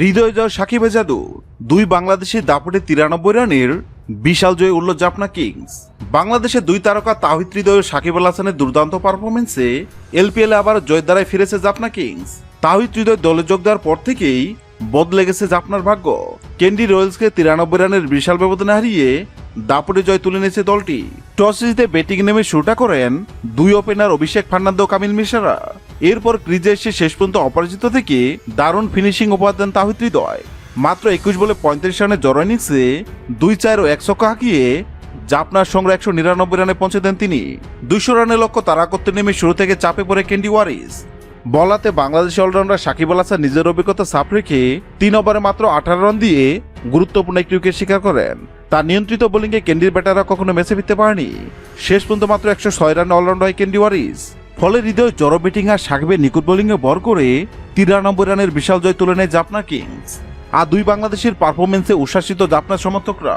হৃদয় জয় সাকিবে জাদু, দুই বাংলাদেশি দাপটে 93 রানের বিশাল জয় উঠল জাফনা কিংস। বাংলাদেশের দুই তারকা তাওহিদ হৃদয় ও সাকিব আল হাসানের দুর্দান্ত পারফরমেন্সে এলপিএল এ আবার জয়ের দ্বারায় ফিরেছে জাফনা কিংস। তাওহিদ হৃদয় দলে যোগ দেওয়ার পর থেকেই বদলে গেছে জাফনার ভাগ্য। ক্যান্ডি রয়্যালসকে 93 রানের বিশাল ব্যবধানে হারিয়ে দাপটে জয় তুলে নিয়েছে দলটি। টস জিতে ব্যাটিং নেমে শুরুটা করেন দুই ওপেনার অভিষেক ফার্নান্দো ও কামিল মিশ্রা। এরপর ক্রিজে এসে শেষ পর্যন্ত অপরাজিত থেকে দারুণ ফিনিশিং উপহার দেন তাওহিদ হৃদয়। মাত্র 21 বলে 35 রানের জড়ো ইনিংসে 2-4 ও 1 ছক্কা হাঁকিয়ে জাফনার সংগ্রহ 199 রানে পৌঁছে দেন তিনি। 200 রানের লক্ষ্য তাড়া করতে নেমে শুরু থেকে চাপে পড়ে ক্যান্ডি ওয়ারিস। বলাতে বাংলাদেশি অলরাউন্ডার সাকিব আল হাসান নিজের অভিজ্ঞতা সাফ রেখে 3 ওভারে মাত্র 18 রান দিয়ে গুরুত্বপূর্ণ একটি উইকেট শিকার করেন। তার নিয়ন্ত্রিত বোলিংয়ে ক্যান্ডির ব্যাটাররা কখনো ম্যাচে ফিরতে পারেনি। শেষ পর্যন্ত মাত্র 106 রানে অলরাউন্ড হয় ক্যান্ডি ওয়ারিস। ফলে হৃদয় জড়ো ব্যাটিং আর সাকিবের নিখুঁত বোলিংয়ে ভর করে 93 রানের বিশাল জয় তুলে নেয় জাফনা কিংস। আর দুই বাংলাদেশের পারফরমেন্সে উচ্ছ্বাসিত জাফনা সমর্থকরা।